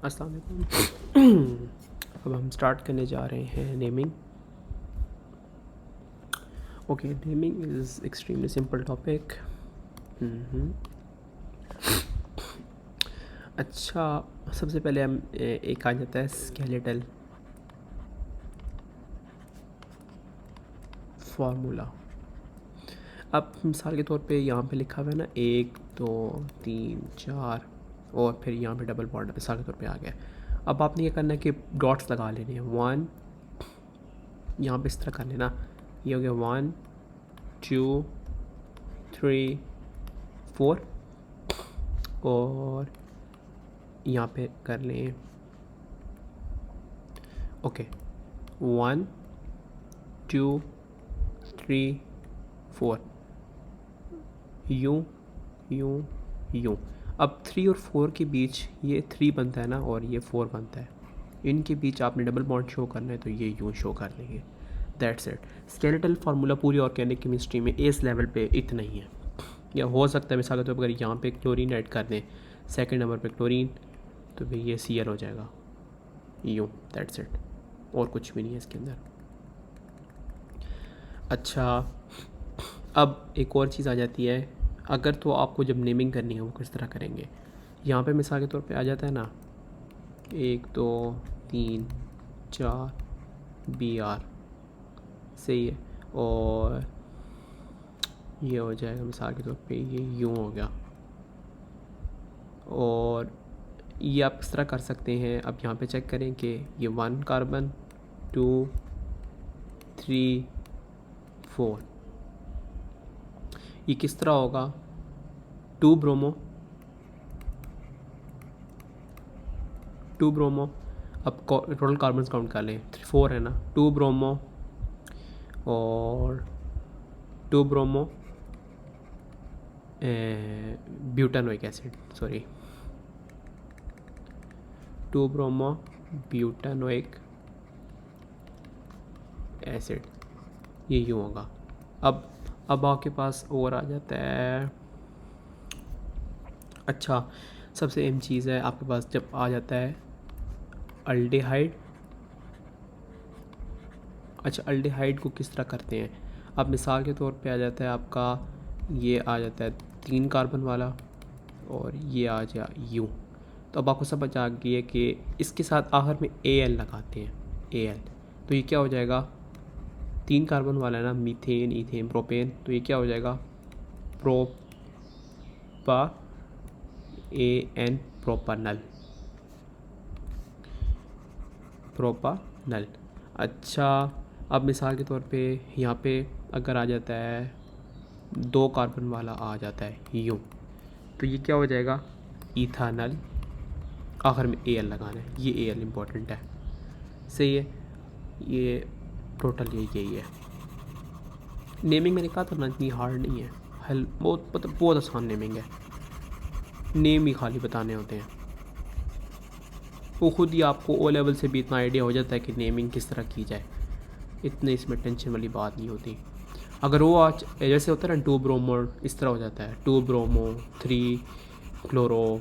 अस्सलाम वालेकुम। अब हम स्टार्ट करने जा रहे हैं naming. Okay, naming is extremely simple topic. अच्छा, सबसे पहले हम एक आ जाता है स्केलेटल फार्मूला। अब मिसाल के तौर पे यहाँ पे लिखा हुआ है ना 1 2 3 4 और फिर यहाँ पे डबल बॉन्ड मिसाल के तौर पे आ गया। अब आपने ये करना है कि डॉट्स लगा लेने हैं। 1 यहाँ पे इस तरह कर लेना, ये हो गया 1 2 3 4 और यहाँ पे कर लें ओके 1 2 3 4 यूँ यूँ यूँ। अब 3 और 4 के बीच ये 3 बनता है ना और ये 4 बनता है, इनके बीच आपने डबल बॉन्ड शो करना है तो ये यूँ शो कर लेंगे। That's it. स्केलेटल फार्मूला पूरी ऑर्गेनिक केमिस्ट्री में इस लेवल पे इतना ही है। या हो सकता है मिसाल के तौर पर अगर यहाँ पे क्लोरीन ऐड कर दें सेकंड नंबर पे क्लोरीन तो फिर ये Cl हो जाएगा यूँ। दैट्स इट, और कुछ भी नहीं है इसके अंदर। अच्छा, अब एक और चीज़ आ जाती है, अगर तो आपको जब नेमिंग करनी है वो किस तरह करेंगे। यहाँ पे मिसाल के तौर पे आ जाता है ना 1 2 3 4 Br, सही है, और ये हो जाएगा मिसाल के तौर पे ये यूँ हो गया। और ये आप इस तरह कर सकते हैं। अब यहाँ पे चेक करें कि ये 1 कार्बन 2 3 4, ये किस तरह होगा 2 ब्रोमो 2 ब्रोमो। अब टोटल कार्बन काउंट कर लें 4 है ना, 2 ब्रोमो और 2 bromo butanoic acid, sorry 2 bromo butanoic acid, ये यूँ होगा। अब आपके पास और आ जाता है। अच्छा, सबसे अहम चीज़ है आपके पास जब आ जाता है अल्डिहाइड। अच्छा, अल्डिहाइड को किस तरह करते हैं। अब मिसाल के तौर पे आ जाता है आपका, ये आ जाता है 3 कार्बन वाला और ये आ जाए यूँ। तो अब आपको समझ आ गई है कि इसके साथ आखिर में Al लगाते हैं, Al, तो ये क्या हो जाएगा 3 कार्बन वाला है ना, मीथेन इथेन प्रोपेन, तो ये क्या हो जाएगा प्रोपा AN प्रोपानल, प्रोपानल। अच्छा, अब मिसाल के तौर पे यहाँ पे अगर आ जाता है 2 कार्बन वाला आ जाता है यूँ, तो ये क्या हो जाएगा इथानल, आखिर में Al लगाना है, ये Al इम्पोर्टेंट है, सही है। ये टोटल यही है। नेमिंग मैंने कहा था ना इतनी हार्ड नहीं है, बहुत मतलब बहुत आसान नेमिंग है, नेम ही खाली बताने होते हैं। वो खुद ही आपको ओ लेवल से भी इतना आइडिया हो जाता है कि नेमिंग किस तरह की जाए, इतने इसमें टेंशन वाली बात नहीं होती। अगर वो आज जैसे होता है ना 2 ब्रोमो, इस तरह हो जाता है 2 ब्रोमो 3 क्लोरो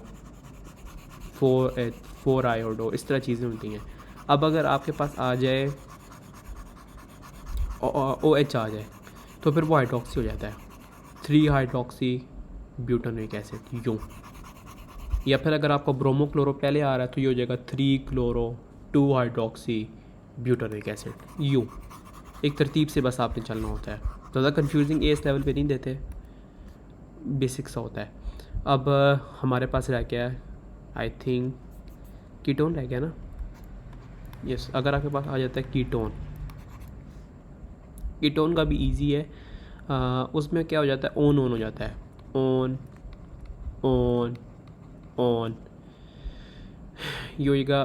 4 आयोडो, इस तरह चीज़ें होती हैं। अब अगर आपके पास आ जाए OH आ जाए तो फिर वो हाइड्रोक्सी हो जाता है 3 हाइड्रोक्सी ब्यूटानोइक एसिड यूँ। या फिर अगर आपका ब्रोमो क्लोरो पहले आ रहा है तो ये हो जाएगा 3 क्लोरो 2 हाइड्रोक्सी ब्यूटानोइक एसिड यूँ। एक तरतीब से बस आपने चलना होता है, ज़्यादा कंफ्यूजिंग इस लेवल पे नहीं देते, बेसिक सा होता है। अब हमारे पास रह गया है आई थिंक कीटोन रह गया ना, यस। अगर आपके पास आ जाता है कीटोन, कीटोन का भी इजी है। उसमें क्या हो जाता है ऑन हो जाता है, ऑन ऑन ऑन, ये होगा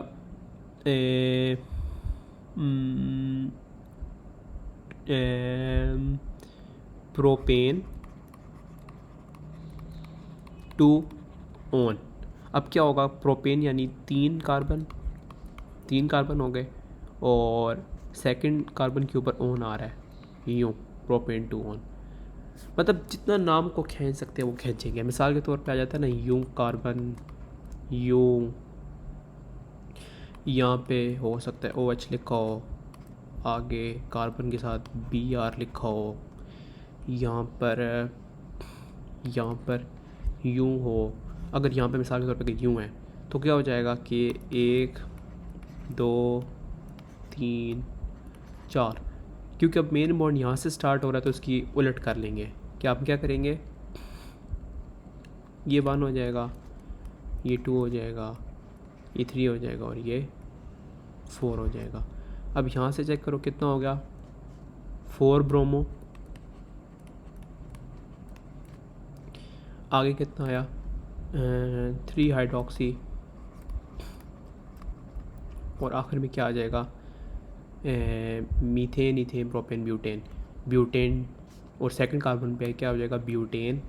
प्रोपेन 2 ऑन। अब क्या होगा प्रोपेन यानी 3 कार्बन हो गए और सेकंड कार्बन के ऊपर ऑन आ रहा है यूँ, प्रोपेन 2 ऑन। मतलब जितना नाम को खींच सकते हैं वो खींचेंगे। मिसाल के तौर पे आ जाता है ना यूँ कार्बन यूँ यहाँ पे हो सकता है OH लिखा हो, आगे कार्बन के साथ Br लिखा हो, यहाँ पर यूँ हो। अगर यहाँ पे मिसाल के तौर पे यूँ है तो क्या हो जाएगा कि 1 2 3 4, क्योंकि अब मेन बॉन्ड यहाँ से स्टार्ट हो रहा है तो उसकी उलट कर लेंगे। क्या आप क्या करेंगे, ये 1 हो जाएगा, ये 2 हो जाएगा, ये 3 हो जाएगा और ये 4 हो जाएगा। अब यहाँ से चेक करो कितना हो गया, 4 ब्रोमो, आगे कितना आया 3 हाइड्रोक्सी, और आखिर में क्या आ जाएगा मीथेन, इथेन, प्रोपेन, ब्यूटेन, और सेकंड कार्बन पे क्या हो जाएगा ब्यूटेन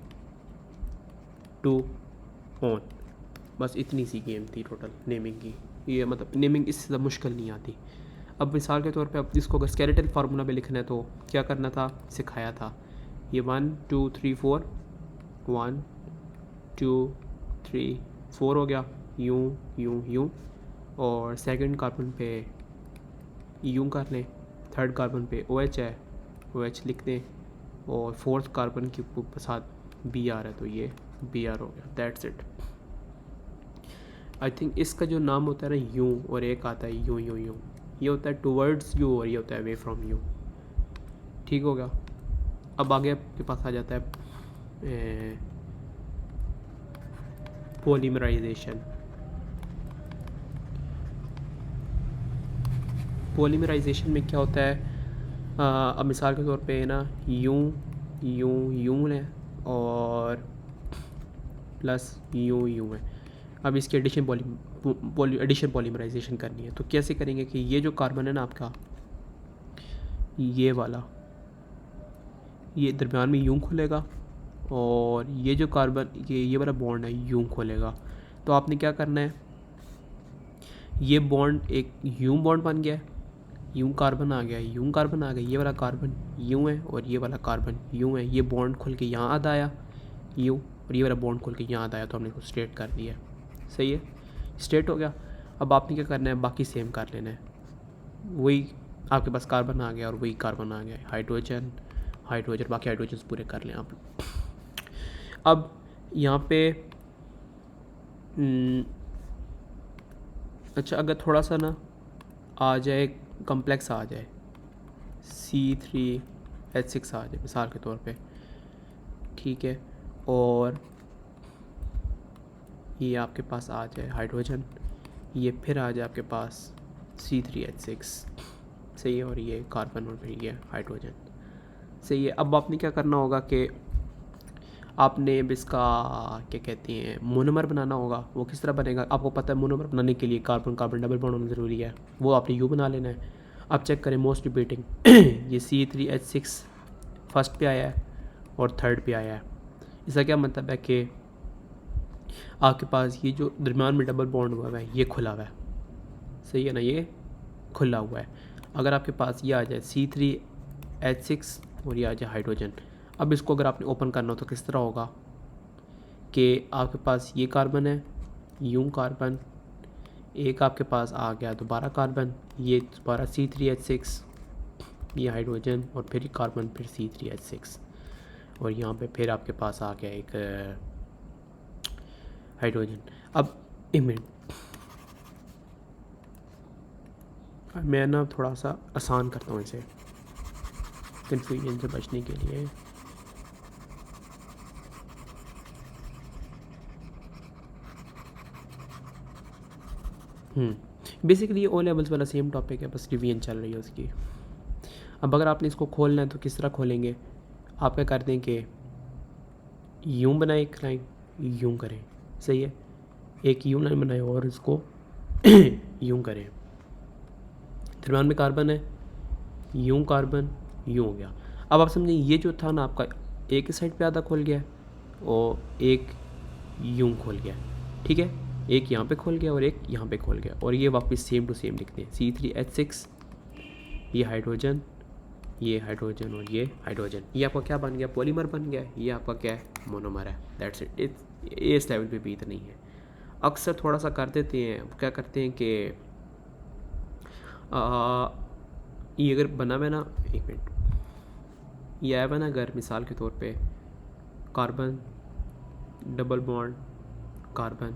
2 ऑन। बस इतनी सी गेम थी टोटल नेमिंग की। ये मतलब नेमिंग इससे ज़्यादा मुश्किल नहीं आती। अब मिसाल के तौर पे अब इसको अगर स्केलेटल फार्मूला में लिखना है तो क्या करना था, सिखाया था। ये 1 2 3 4, 1 2 3 4 हो गया, यूँ यूँ यूँ, और सेकंड कार्बन पे यूँ कर लें, थर्ड कार्बन पे OH है, OH लिख दें, और फोर्थ कार्बन के साथ Br है तो ये Br हो गया। That's it. आई थिंक इसका जो नाम होता है ना यूँ, और एक आता है यूँ यूँ यूँ, ये होता है टुवर्ड्स यू और ये होता है अवे फ्रॉम यू। ठीक हो गया। अब आगे आपके पास आ जाता है पॉलीमराइजेशन। पॉलीमराइजेशन में क्या होता है, अब मिसाल के तौर पे ना यूँ यूँ यूँ है और प्लस यूँ यूँ है। अब इसकी एडिशन पॉलीमराइजेशन करनी है तो कैसे करेंगे कि ये जो कार्बन है ना आपका, ये वाला, ये दरम्यान में यूँ खुलेगा, और ये जो कार्बन ये वाला बॉन्ड है यूँ खुलेगा। तो आपने क्या करना है, ये बॉन्ड एक यूँ बॉन्ड बन गया, यूँ कार्बन आ गया, यूँ कार्बन आ गया, ये वाला कार्बन यूँ है और ये वाला कार्बन यूँ है, ये बॉन्ड खुल के यहाँ आधा आया यूँ, और ये वाला बॉन्ड खुल के यहाँ आधा आया, तो हमने इसको स्ट्रेट कर दिया। सही है, स्ट्रेट हो गया। अब आपने क्या करना है, बाकी सेम कर लेना है। वही आपके पास कार्बन आ गया और वही कार्बन आ गया, हाइड्रोजन हाइड्रोजन, बाकी हाइड्रोजन पूरे कर लें आप। अब यहाँ पे अच्छा अगर थोड़ा सा ना आ जाए, कम्प्लेक्स आ जाए, C3H6 आ जाए मिसाल के तौर पे, ठीक है, और ये आपके पास आ जाए हाइड्रोजन, ये फिर आ जाए आपके पास C3H6, सही है, और ये कार्बन और फिर ये हाइड्रोजन, सही है। अब आपने क्या करना होगा कि आपने अब इसका क्या कहते हैं मोनोमर बनाना होगा। वो किस तरह बनेगा, आपको पता है मोनोमर बनाने के लिए कार्बन कार्बन डबल बॉन्ड होना ज़रूरी है, वो आपने यू बना लेना है। अब चेक करें मोस्ट रिपीटिंग ये C3H6 फर्स्ट पे आया है और थर्ड पे आया है। इसका क्या मतलब है कि आपके पास ये जो दरम्यान में डबल बॉन्ड हुआ है ये खुला हुआ है, सही है ना, ये खुला हुआ है। अगर आपके पास ये आ जाए C3H6 और ये आ जाए हाइड्रोजन, अब इसको अगर आपने ओपन करना हो तो किस तरह होगा कि आपके पास ये कार्बन है, यूँ कार्बन, एक आपके पास आ गया दोबारा कार्बन, ये दोबारा C3H6, ये हाइड्रोजन और फिर कार्बन, फिर C3H6, और यहाँ पे फिर आपके पास आ गया एक हाइड्रोजन। अब एक मिनट, मैं ना थोड़ा सा आसान करता हूँ इसे कन्फ्यूजन से बचने के लिए। बेसिकली ये ओ लेवल्स वाला सेम टॉपिक है, बस रिवीजन चल रही है उसकी। अब अगर आपने इसको खोलना है तो किस तरह खोलेंगे, आप क्या करते हैं कि यूँ बनाए एक लाइन, यूँ करें, सही है, एक यूँ लाइन बनाए और इसको यूँ करें, दरम्यान में कार्बन है, यूँ कार्बन, यूँ हो गया। अब आप समझें ये जो था ना आपका एक ही साइड पे आधा खोल गया और एक यूँ खोल गया, ठीक है, एक यहाँ पे खोल गया और एक यहाँ पे खोल गया, और ये वापस सेम टू सेम लिखते हैं C3H6, ये हाइड्रोजन, ये हाइड्रोजन और ये हाइड्रोजन, ये आपका क्या बन गया, पॉलीमर बन गया, ये आपका क्या है, मोनोमर है। That's it. इस लेवल पे भी इतना नहीं है। अक्सर थोड़ा सा कर देते हैं, क्या करते हैं कि ये अगर बना हुआ है ना, एक मिनट, ये आया हुआ ना अगर मिसाल के तौर पे कार्बन डबल बॉन्ड कार्बन,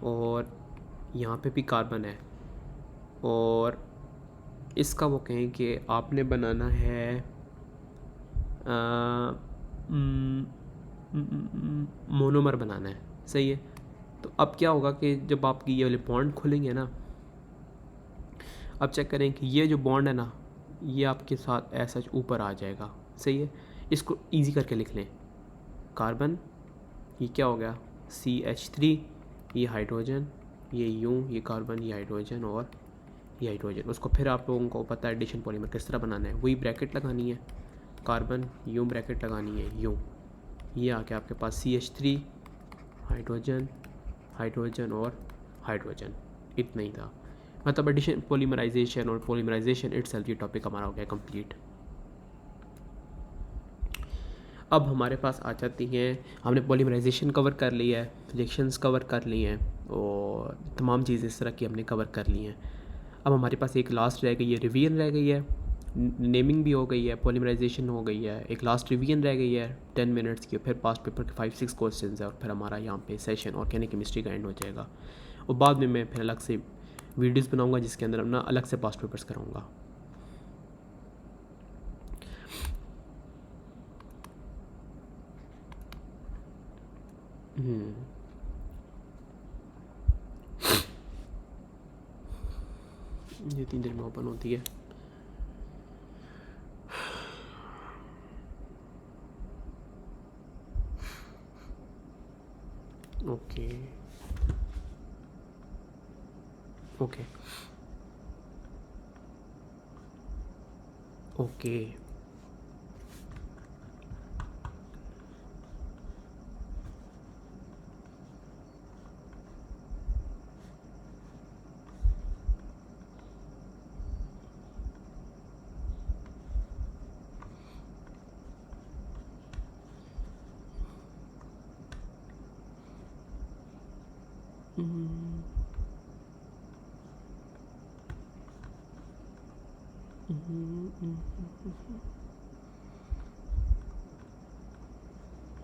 और यहाँ पे भी कार्बन है, और इसका वो कहें कि आपने बनाना है मोनोमर बनाना है, सही है। तो अब क्या होगा कि जब आपकी ये वाले बॉन्ड खुलेंगे ना, अब चेक करें कि ये जो बॉन्ड है ना, ये आपके साथ ऐसा ऊपर आ जाएगा, सही है। इसको इजी करके लिख लें, कार्बन, ये क्या हो गया CH3, ये हाइड्रोजन, ये यूँ, ये कार्बन, ये हाइड्रोजन और ये हाइड्रोजन। उसको फिर आप लोगों को पता है एडिशन पॉलीमर किस तरह बनाना है, वही ब्रैकेट लगानी है, कार्बन यूँ ब्रैकेट लगानी है यूँ, ये आ गया आपके पास CH3 हाइड्रोजन हाइड्रोजन और हाइड्रोजन, इतना ही था। मतलब एडिशन पॉलीमराइजेशन और पॉलीमराइजेशन इटसेल्फ ये टॉपिक हमारा हो गया कंप्लीट। अब हमारे पास आ जाती हैं, हमने पॉलीमराइजेशन कवर कर ली है, रिएक्शंस कवर कर ली हैं, और तमाम चीज़ें इस तरह की हमने कवर कर ली हैं। अब हमारे पास एक लास्ट रह गई है, रिवीजन रह गई है, नेमिंग भी हो गई है, पॉलीमराइजेशन हो गई है, एक लास्ट रिवीजन रह गई है 10 मिनट्स की, फिर पास्ट पेपर के 5-6 क्वेश्चन है, और फिर हमारा यहाँ पे सेशन ऑर्गेनिक केमिस्ट्री का एंड हो जाएगा। और बाद में मैं फिर अलग से वीडियोस बनाऊंगा जिसके अंदर अपना अलग से पास्ट पेपर्स कराऊंगा। ये 3 दिन में ओपन होती है। ओके ओके ओके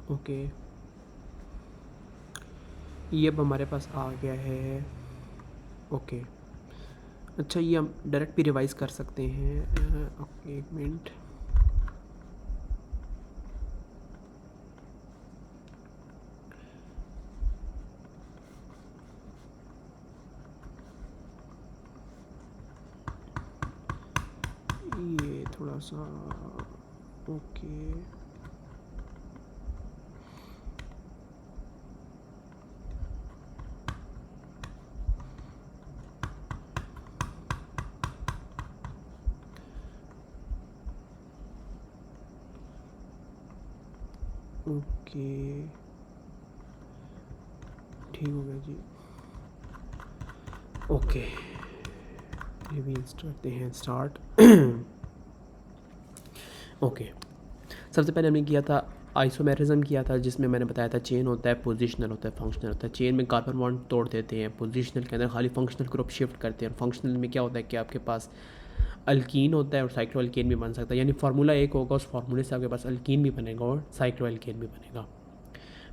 ओके, ये अब हमारे पास आ गया है। ओके, अच्छा ये हम डायरेक्ट भी रिवाइज कर सकते हैं। ओके, एक मिनट, ये थोड़ा सा ओके ओके ठीक हो गया जी। ओके, रिवील्स करते हैं स्टार्ट। ओके, सबसे पहले हमने किया था आइसोमेरिज्म किया था, जिसमें मैंने बताया था चेन होता है, पोजिशनल होता है, फंक्शनल होता है। चेन में कार्बन बॉन्ड तोड़ देते हैं, पोजिशनल के अंदर खाली फंक्शनल ग्रुप शिफ्ट करते हैं। फंक्शनल में क्या होता है कि आपके पास अल्कीन होता है और साइक्लो अल्केन भी बन सकता है, यानी फार्मूला एक होगा, उस फार्मूले से आपके पास अल्कीन भी बनेगा और साइक्लो अल्केन भी बनेगा।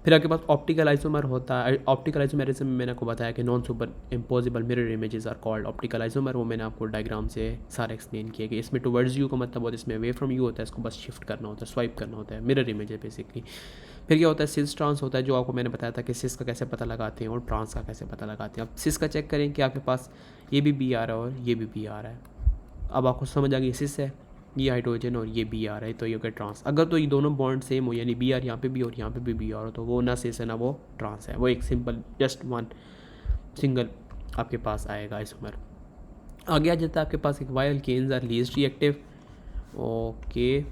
फिर आपके पास ऑप्टिकल आइसोमर होता है। ऑप्टिकल आइसोमेरिज्म में मैंने आपको बताया कि non super impossible mirror images are called optical isomer. वो मैंने आपको डायग्राम से सारा एक्सप्लेन किया कि इसमें टुवर्ड्स यू का मतलब होता है, इसमें अवे फ्रॉम यू होता है, इसको बस शिफ्ट करना होता है, स्वाइप करना होता है, मिरर इमेज बेसिकली। फिर क्या होता है, सिस ट्रांस होता है, जो आपको मैंने बताया था कि सिस का कैसे पता लगाते हैं और ट्रांस का कैसे पता लगाते हैं। अब सिस का चेक करें कि आपके पास ये भी बी आ रहा है और ये भी बी आ रहा है। अब आपको समझ आ गई सिस है, ये हाइड्रोजन और ये बी आ रहा है, तो ये होगा ट्रांस। अगर तो ये दोनों बॉन्ड सेम हो, यानी बी आर यहाँ पे भी और यहाँ पे भी बी आर हो, तो वो ना सिस है ना वो ट्रांस है, वो एक सिंपल जस्ट वन सिंगल आपके पास आएगा आइसोमर। आगे आ जाता है आपके पास एक why alkanes are least reactive. Okay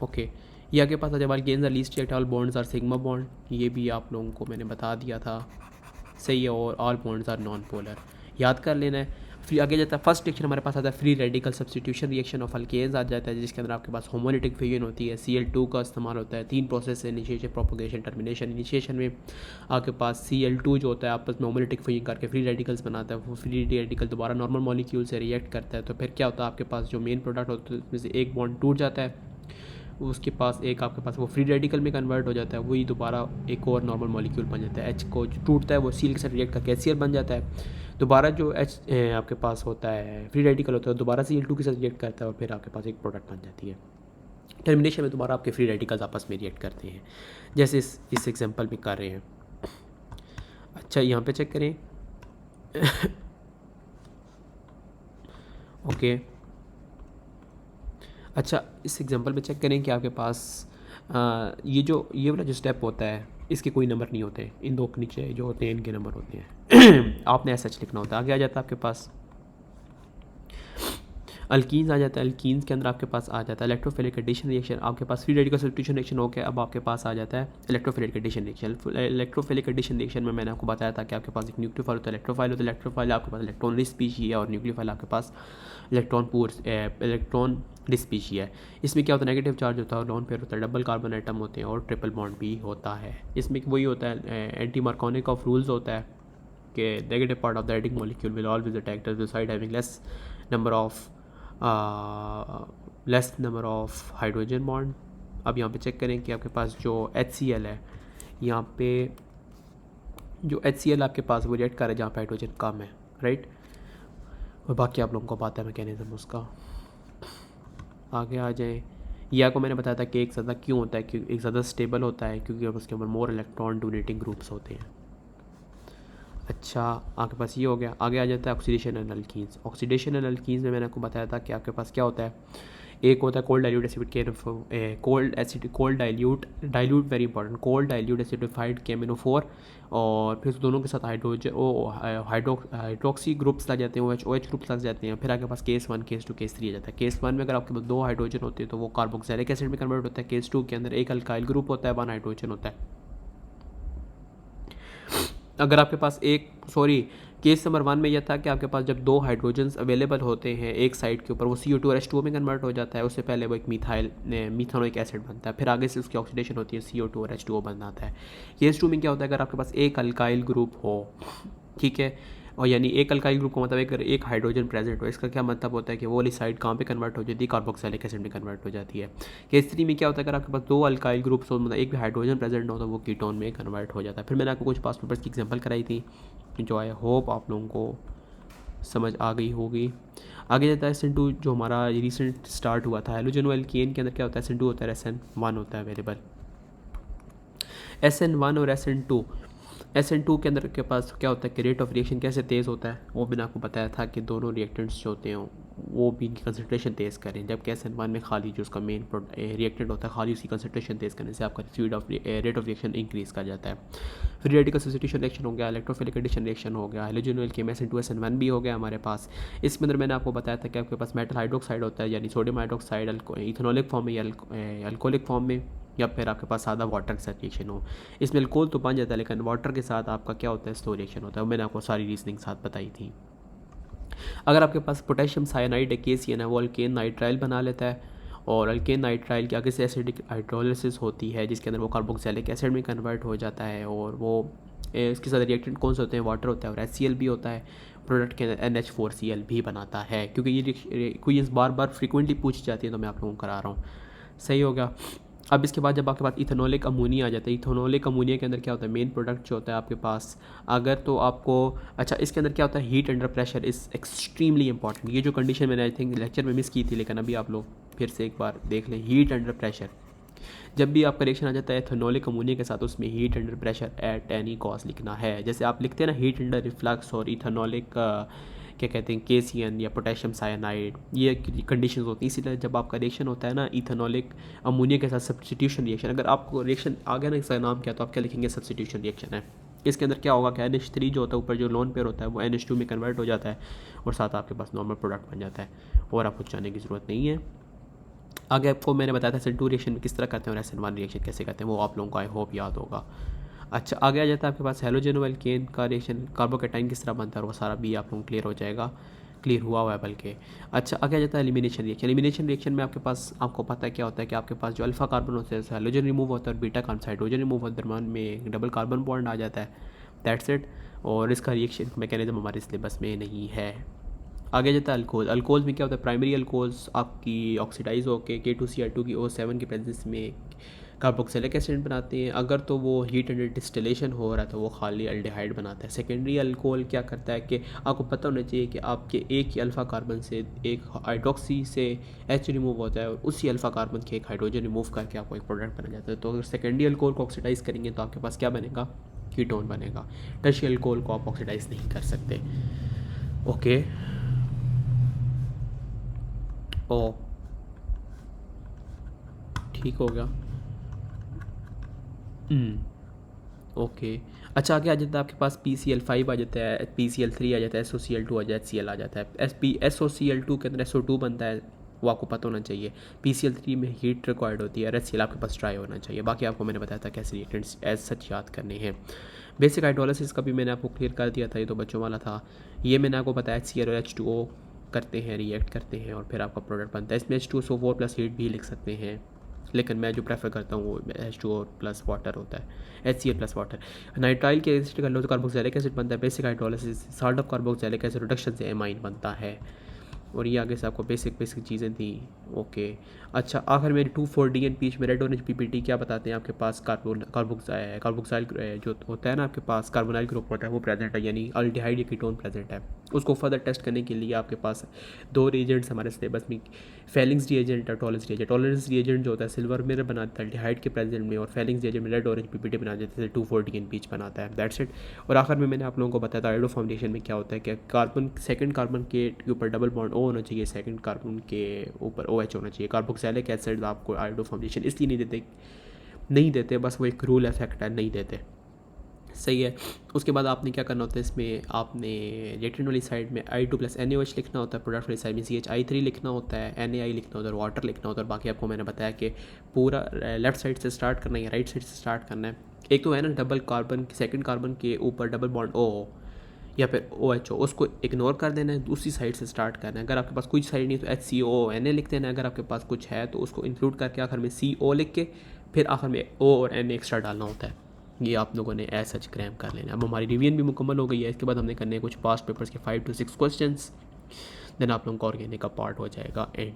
okay, ये आपके पास आ जाए alkanes are least reactive, all bonds are sigma bond, ये भी आप लोगों को मैंने बता दिया था, सही है। और all bonds are non polar, याद कर लेना है। फिर आगे जाता है फर्स्ट रिएक्शन हमारे पास आता है free radical substitution reaction of alkanes आ जाता है, जिसके अंदर आपके पास होमोलिटिक फ्यूजन होती है, Cl2 का इस्तेमाल होता है। 3 प्रोसेस है, इनिशिएशन, प्रोपोगेशन, टर्मिनेशन। इनिशिएशन में आपके पास Cl2 जो होता है आपस में होमोलिटिक फ्यूजन करके फ्री रेडिकल्स बनाता है, वो फ्री रेडिकल दोबारा नॉर्मल मॉलिक्यूल से रिएक्ट करता है, तो फिर क्या होता है आपके पास जो मेन प्रोडक्ट होता है उसमें से एक बॉन्ड टूट जाता है, उसके पास एक आपके पास वो फ्री रेडिकल में कन्वर्ट हो जाता है, वही दोबारा एक और नॉर्मल मॉलिक्यूल बन जाता है। H को जो टूटता है वो Cl के साथ रिएक्ट करके HCl बन जाता है। दोबारा जो H आपके पास होता है फ्री रेडिकल होता है, दोबारा Cl2 के साथ रिएक्ट करता है और फिर आपके पास एक प्रोडक्ट बन जाती है। टर्मिनेशन में दोबारा आपके फ्री रेडिकल्स आपस में रिएक्ट करते हैं, जैसे इस एग्जांपल में कर रहे हैं। अच्छा, यहाँ पे चेक करें। ओके, अच्छा इस एग्जांपल में चेक करें कि आपके पास ये वाला जो स्टेप होता है इसके कोई नंबर नहीं होते, इन दो के नीचे जो होते हैं इनके नंबर होते हैं। आपने ऐसा लिखना होता है। आगे आ जाता है आपके पास अल्कीन्स आ जाता है। अल्कीन्स के अंदर आपके पास आ जाता है इलेक्ट्रोफिलिक एडिशन रिएक्शन। आपके पास फ्री रेडिकल सब्स्टिट्यूशन रिएक्शन हो गया, अब आपके पास आ जाता है electrophilic addition reaction. Electrophilic addition reaction में मैंने आपको बताया था कि आपके पास एक न्यूक्लियोफाइल होता है, इलेक्ट्रोफाइल होता है। इलेक्ट्रोफाइल आपके पास इलेक्ट्रॉन रिच स्पीशी है और न्यूक्लियोफाइल आपके पास इलेक्ट्रॉन रिच स्पीशी है। इसमें क्या होता है, नेगेटिव चार्ज होता है, लोन पेयर होता है, डबल कार्बन आइटम होते हैं और ट्रिपल बॉन्ड भी होता है। इसमें वही होता है एंटी मार्कोनिकॉफ रूल्स होता है कि negative part of the adding molecule will always attack the side having less number of hydrogen bond. अब यहाँ पे चेक करें कि आपके पास जो HCl है, यहाँ पे जो HCl आपके पास वो रिएक्ट कर रहा है जहाँ पे हाइड्रोजन कम है, राइट। और बाकी आप लोगों को पता है मैकेनिज्म उसका। आगे आ जाए, या को मैंने बताया था कि एक ज़्यादा क्यों होता है, क्योंकि एक ज़्यादा स्टेबल होता है क्योंकि उसके अंदर मोर इलेक्ट्रॉन डोनेटिंग ग्रुप्स होते हैं। अच्छा, आपके पास ये हो गया। आगे आ जाता है oxidation and alkenes. Oxidation and alkenes में मैंने आपको बताया था कि आपके पास क्या होता है, एक होता है cold dilute acid cold dilute very important, cold dilute acidified KMnO4, और फिर दोनों के साथ हाइड्रोक्सी ग्रुप्स लग जाते हैं, OH ग्रुप्स लग जाते हैं। फिर आपके पास केस 1, केस 2, केस 3 आ जाता है। केस 1 में अगर आपके पास 2 हाइड्रोजन होते हैं तो वो कार्बोक्सिलिक एसिड में कन्वर्ट होता है। केस 2 के अंदर एक अल्काइल ग्रुप होता है, 1 हाइड्रोजन होता है। अगर आपके पास केस नंबर 1 में यह था कि आपके पास जब 2 हाइड्रोजन्स अवेलेबल होते हैं एक साइड के ऊपर, वो CO2 और H2O में कन्वर्ट हो जाता है। उससे पहले वो एक मिथानोइक एसिड बनता है, फिर आगे से उसकी ऑक्सीडेशन होती है, CO2 और H2O बन जाता है। केस 2 में क्या होता है, अगर आपके पास एक अल्काइल ग्रुप हो, ठीक है, और यानी एक अल्काइल ग्रुप का मतलब अगर एक हाइड्रोजन प्रेजेंट हो, इसका क्या मतलब होता है कि वो वाली साइड कहाँ पे कन्वर्ट हो जाती है, कार्बोक्सिलिक एसिड में कन्वर्ट हो जाती है। केस 3 में क्या होता है, अगर आपके पास 2 अल्काइल ग्रुप्स हो, मतलब एक भी हाइड्रोजन प्रेजेंट हो, तो वो कीटोन में कन्वर्ट हो जाता है। फिर मैंने आपको कुछ पास्ट पेपर्स की एग्जांपल कराई थी जो आई होप आप लोगों को समझ आ गई होगी। आगे जाता है SN2 जो हमारा रिसेंट स्टार्ट हुआ था। हेलोजन एल्केन के अंदर क्या होता है, SN2 होता है, SN1 होता है अवेलेबल। SN1 और SN2 के अंदर के पास क्या होता है कि रेट ऑफ रिएक्शन कैसे तेज़ होता है, वो मैंने आपको बताया था कि दोनों रिएक्टेंट्स जो होते हैं वो भी इनकी कंसनट्रेशन तेज़ करें, जबकि SN1 में खाली जो उसका मेन रिएक्टेंट होता है खाली उसकी कंसनट्रेशन तेज़ करने से आपका रेट ऑफ रिएक्शन इंक्रीज़ कर जाता है। फिर रेडिकल सब्स्टिट्यूशन रिएक्शन हो गया, इलेक्ट्रोफिलिक एडिशन रिएक्शन हो गया, हेलोजन एल्केन SN2 SN1 भी हो गया हमारे पास। इसके अंदर मैंने आपको बताया था कि आपके पास मेटल हाइड्रोक्साइड होता है, यानी सोडियम हाइड्रोक्साइड इथेनॉलिक फॉर्म में या अल्कोहलिक फॉर्म में, या फिर आपके पास सादा वाटर के साथ रिएक्शन हो। इसमें अल्कोहल तो बन जाता है लेकिन वाटर के साथ आपका क्या होता है, स्लो रिएक्शन होता है। मैंने आपको सारी रीजनिंग साथ बताई थी। अगर आपके पास पोटेशियम साइनाइड है, KCN है, वो अल्केन नाइट्राइल बना लेता है, और अल्केन नाइट्राइल के आगे से एसिडिक हाइड्रोलिसिस होती है जिसके अंदर वो कार्बोक्सिलिक एसिड में कन्वर्ट हो जाता है, और वो इसके साथ रिएक्टेंट कौन से होते हैं, वाटर होता है और HCl भी होता है। प्रोडक्ट के अंदर NH4Cl भी बनाता है। क्योंकि ये क्वेश्चंस बार बार फ्रिक्वेंटली पूछी जाती है तो मैं आप लोगों को करा रहा हूँ, सही होगा। अब इसके बाद जब आपके पास इथेनॉलिक अमोनिया आ जाता है, इथेनॉलिक अमोनिया के अंदर क्या होता है, मेन प्रोडक्ट जो होता है आपके पास, अगर तो आपको अच्छा इसके अंदर क्या होता है, heat under pressure is extremely important. ये जो कंडीशन मैंने आई थिंक लेक्चर में मिस की थी, लेकिन अभी आप लोग फिर से एक बार देख लें। हीट अंडर प्रेशर, जब भी आपका रिएक्शन आ जाता है इथेनॉलिक अमोनिया के साथ, उसमें heat under pressure at any cost लिखना है। जैसे आप लिखते हैं ना हीट अंडर रिफ्लक्स और इथेनॉलिक क्या कहते हैं KCN या पोटेशियम साइनाइड, ये कंडीशंस होती हैं। इसीलिए जब आपका रिएक्शन होता है ना इथेनॉलिक अमोनिया के साथ सब्स्टिट्यूशन रिएक्शन, अगर आपको रिएक्शन आ गया ना इसका नाम क्या, तो आप क्या लिखेंगे, सब्स्टिट्यूशन रिएक्शन है। इसके अंदर क्या होगा कि NH3 जो होता है ऊपर जो लोन पेयर होता है वो NH2 में कन्वर्ट हो जाता है और साथ आपके पास नॉर्मल प्रोडक्ट बन जाता है, और आप कुछ जाने की ज़रूरत नहीं है। आगे आपको मैंने बताया था SN2 रिएक्शन में किस तरह करते हैं और SN1 रिएक्शन कैसे करते हैं, वो आप लोगों को आई होप याद होगा। अच्छा, आगे आ जाता है आपके पास हेलोजन एल्केन का रिएक्शन, कार्बोकैटाइन किस तरह बनता है, और वो सारा भी आप लोगों को क्लियर हो जाएगा। क्लियर हुआ है बल्कि। अच्छा, आगे आ जाता है एलिमिनेशन रिएक्शन। एलिमिनेशन रिएक्शन में आपके पास, आपको पता है क्या होता है कि आपके पास जो अल्फा कार्बन होता है हाइड्रोजन रिमूव होता है और बीटा कार्बन हाइड्रोजन रिमूव होता है, दरम्यान में डबल कार्बन बॉन्ड आ जाता है, दैट्स इट। और इसका रिएक्शन मैकेनिज्म हमारे सिलेबस में नहीं है। आगे जाता है अल्कोहल। अल्कोहल में क्या होता है, प्राइमरी अल्कोहल्स आपकी ऑक्सीडाइज होकर K2Cl2 की O7 की प्रेजेंस में कार्बोक्सिलिक एसिड बनाते हैं। अगर तो वो हीट अंडर डिस्टिलेशन हो रहा है तो वो खाली अल्डिहाइड बनाता है। सेकेंडरी अल्कोहल क्या करता है कि आपको पता होना चाहिए कि आपके एक ही अल्फ़ा कार्बन से एक हाइड्रोक्सी से H रिमूव होता है और उसी अल्फ़ा कार्बन के एक हाइड्रोजन रिमूव करके आपको एक प्रोडक्ट बना जाता है। तो अगर सेकेंडरी अल्कोहल को ऑक्सीडाइज करेंगे तो आपके पास क्या बनेगा, कीटोन बनेगा। टर्शियरी अल्कोहल को आप ऑक्सीडाइज नहीं कर सकते। ओके, ओ ठीक हो गया। ओके। अच्छा, आगे आ जाता है आपके पास PCl5 आ जाता है, PCl3 आ जाता है, SOCl2 आ जाता है, HCl आ जाता है। SOCl2 के अंदर SO2 बनता है, वो आपको पता होना चाहिए। PCl3 में हीट रिक्वायर्ड होती है और HCl आपके पास ड्राई होना चाहिए। बाकी आपको मैंने बताया था कैसे रिएक्टेंट्स एज सच याद करने हैं। बेसिक हाइड्रोलिसिस का भी मैंने आपको क्लियर कर दिया था, ये तो बच्चों वाला था। ये मैंने आपको बताया HCl और H2O करते हैं, रिएक्ट करते हैं और फिर आपका प्रोडक्ट बनता है। इसमें H2SO4 प्लस हीट भी लिख सकते हैं, लेकिन मैं जो प्रेफर करता हूँ वो H2O प्लस वाटर होता है, HCl प्लस वाटर। नाइट्राइल के एसिड कर लो तो कार्बोक्सिलिक एसिड बनता है। Basic hydrolysis salt of carboxylic acid reduction से एमाइन बनता है। और ये आगे से आपको बेसिक चीज़ें थी। ओके। अच्छा, आखिर में 2,4-DN पीच में रेड ऑरेंज PPT क्या बताते हैं, आपके पास कार्बोक्साइल जो होता है ना, आपके पास कार्बोनाइल ग्रुप होता है वो प्रेजेंट है, यानी अल्डिहाइड या कीटोन प्रेजेंट है। उसको फर्दर टेस्ट करने के लिए आपके पास दो रिएजेंट्स हमारे सिलेबस में, फेलिंग्स रिएजेंट और टॉलरेंस रिएजेंट। टॉलरेंस रिएजेंट जो होता है सिल्वर मिरर बनाता है अल्डिहाइड के प्रेजेंट में, और फेलिंग्स रिएजेंट में रेड ऑरेंज PPT बना देते हैं, 2,4-DN पीच बनाता है, दैट्स इट। और आखिर में मैंने आप लोगों को बताया था आयोडो फॉर्मेशन में क्या होता है कि सेकंड कार्बन के ऊपर डबल बॉन्ड O होना चाहिए, सेकंड कार्बन के ऊपर OH होना चाहिए। कार्बोक्सिलिक एसिड आपको आयोडो फॉर्मेशन इसलिए नहीं देते, बस वो एक रूल इफेक्ट है, नहीं देते, सही है। उसके बाद आपने क्या करना होता है, इसमें आपने रिएक्टेंट वाली साइड में I2 + NaOH लिखना होता है, प्रोडक्ट वाली साइड में CHI3 लिखना होता है, NaI लिखना होता है, वाटर लिखना होता है। और बाकी आपको मैंने बताया कि पूरा लेफ्ट साइड से स्टार्ट करना है या राइट साइड से स्टार्ट करना है। एक तो है ना डबल कार्बन, सेकंड कार्बन के ऊपर डबल बॉन्ड O हो या फिर OH हो, उसको इग्नोर कर देना है, दूसरी साइड से स्टार्ट करना है। अगर आपके पास कुछ साइड नहीं तो HCONA लिख देना है। अगर आपके पास कुछ है तो उसको इंक्लूड करके आखिर में CO लिख के फिर आखिर में O और Na एक्स्ट्रा डालना होता है। ये आप लोगों ने एज सच क्रैम कर लेना। अब हमारी रिवीजन भी मुकम्मल हो गई है। इसके बाद हमने करने हैं कुछ पास्ट पेपर्स के 5 to 6 क्वेश्चंस, देन आप लोगों का ऑर्गेनिक का पार्ट हो जाएगा एंड।